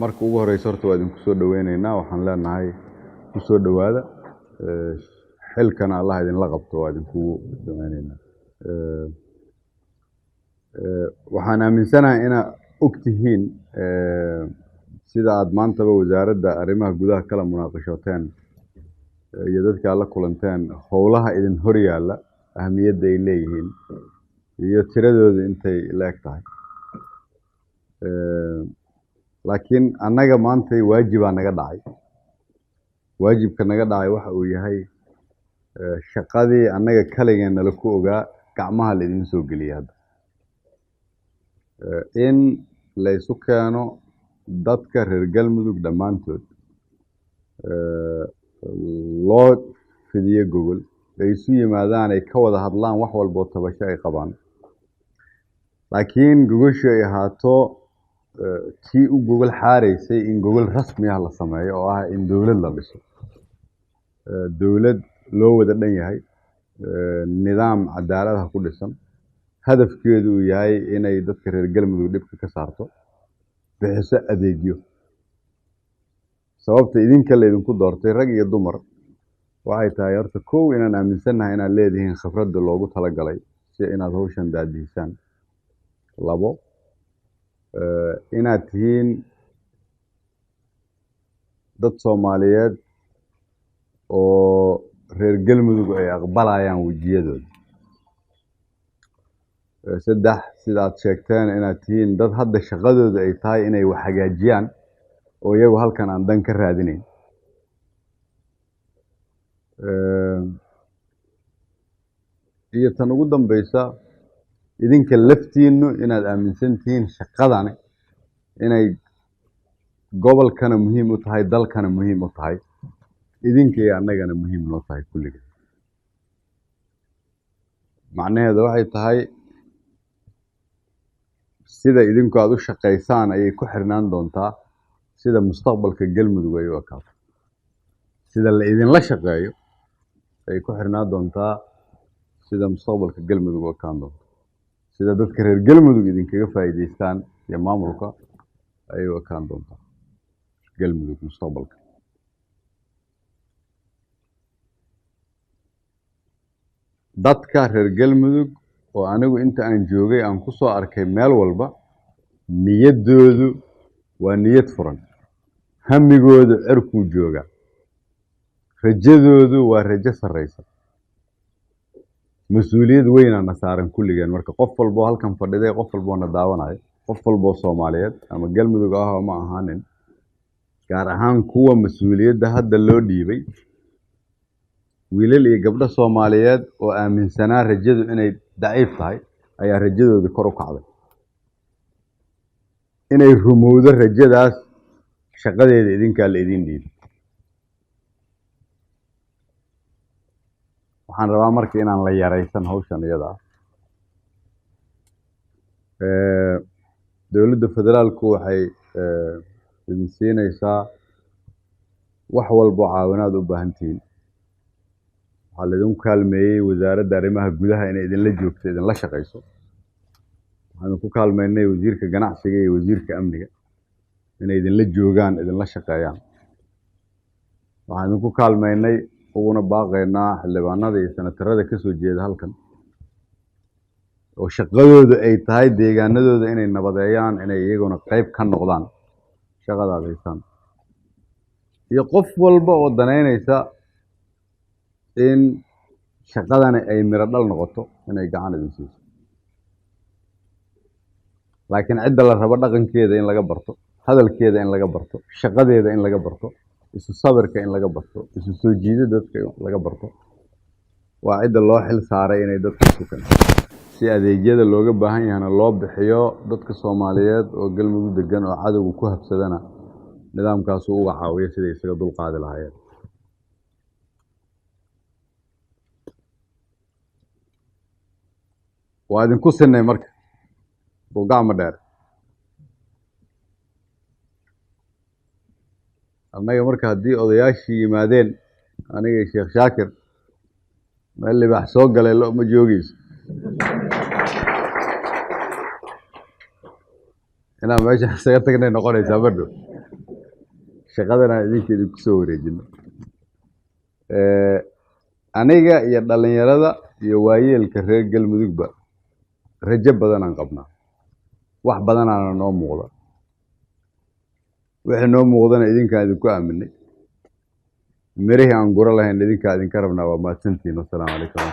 marka ugu horeysa horta waa idinku soo dhaweynaynaa waxaan leenahay ku soo dhawaada xilkana Allah idinla qabto waa idinku dhaweynaynaa waxaan aaminsanahay inaad ogtihiin sida aad maantaba wasaaradda arrimaha gudaha kala munaaqashooteen iyo dadka la kulanteen howlaha idin hor yaalla ahmiyadda ay leeyihiin iyo tiradooda intay leeg tahay laakiin annaga maanta waajibaa naga dhacay waajibka naga dhacay waxa uu yahay shaqadii annaga kaligeena la ku ogaa gacmaha la idin soo geliyay hadda in la isu keeno dadka reer galmudug dhammaantood loo fidiyo gogol ay isu yimaadaan ay ka wada hadlaan wax walba oo tabasho ay qabaan laakiin gogoshu ay ahaato tii u gogol xaareysay in gogol rasmi ah la sameeyo oo ah in dowlad la dhiso dowlad loo wada dhan yahay nidaam cadaalad ah ku dhisan hadafkeedu uu yahay inay dadka reer galmudug dhibka ka saarto bixiso adeegyo sababta idinka la idinku doortay rag iyo dumar waxay tahay horta kow inaan aaminsanahay inaad leedihiin khibradda loogu talagalay si inaad hawshan daadihisaan labo inaad tihiin dad Soomaaliyeed oo reer galmudug ay aqbalayaan wajiyadooda saddex sida aad sheegteen inaad tihiin dad hadda shaqadooda ay tahay inay wax hagaajiyaan oo iyagu halkan aan dan ka raadinayn iyo tan ugu dambaysa idinka laftiinnu inaad aaminsan tihiin shaqadani inay gobolkana muhiim u tahay dalkana muhiim u tahay idinka iyo annagana muhiim noo tahay kulliga macnaheedu waxay tahay sida idinku aad u shaqaysaan ayay ku xirnaan doontaa sida mustaqbalka galmudug ay u ekaato sida la idinla shaqeeyo ay ku xirnaan doontaa sida mustaqbalka galmudug u ekaan doonto sida dadka reer galmudug idinkaga faa'iidaystaan iyo maamulka ay u ekaan doontaa galmudug mustaqbalka dadka reer galmudug oo anigu inta aan joogay aan ku soo arkay meel walba niyaddoodu waa niyad furan hamigoodu cirkuu jooga rajadoodu waa rajo sarreysa mas-uuliyad weynaana saaran kulligeen marka qof walboo halkan fadhiday qof walboona daawanayo qof walboo Soomaaliyeed ama galmudug ah oo ma ahaanin gaar ahaan kuwa mas-uuliyadda hadda loo dhiibay wiilal iyo gabdho Soomaaliyeed oo aaminsanaa rajadu inay daciif tahay ayaa rajadooda kor u kacday inay rumowdo rajadaas shaqadeeda idinkaa la idin dhiibay waxaan rabaa marka inaan la yaraysan hawshan iyada dowladda federaalku waxay idin siinaysaa wax walba caawinaad u baahan tihiin waxaa laidinku kaalmeeyey wasaaradda arrimaha gudaha inay idinla joogto idinla shaqayso waxaan idinku kaalmeynay wasiirka ganacsiga iyo wasiirka amniga inay idinla joogaan idinla shaqeeyaan waxaan idinku kaalmeynay uguna baaqaynaa xildhibaanada iyo senatarada ka soo jeeda halkan oo shaqadooda ay tahay deegaanadooda inay nabadeeyaan inay iyaguna qayb ka noqdaan shaqadaad haysaan iyo qof walba oo danaynaysa in shaqadani ay miro dhal noqoto inay gacan idin siiso laakiin cidda la rabo dhaqankeeda in laga barto hadalkeeda in laga barto shaqadeeda in laga barto isu sabirka in laga barto isu soo jiidida dadka laga barto waa cidda loo xil saaray inay dadka isu keento si adeegyada looga baahan yahayna loo bixiyo dadka Soomaaliyeed oo galmudug degan oo cadowga ku habsadana nidaamkaas uu uga caawiyo sidii isaga dul qaadi lahaayeen waa idinku sinay marka gacmo dheer annaga marka haddii odayaashii yimaadeen aniga Sheekh Shaakir meel libaax soo galay lo ma joogayso inaan meesha isaga tagnay noqonaysaa badho shaqadana idinka idinku soo wareejino aniga iyo dhalinyarada iyo waayeelka reer galmudugba rajo badan aan qabnaa wax badan aan noo muuqda wixii noo muuqdana idinkaan idinku aaminay mirihii aan gura lahayn idinkaa idinka rabnaa waa mahadsantihiin. Wassalaamu calaykum.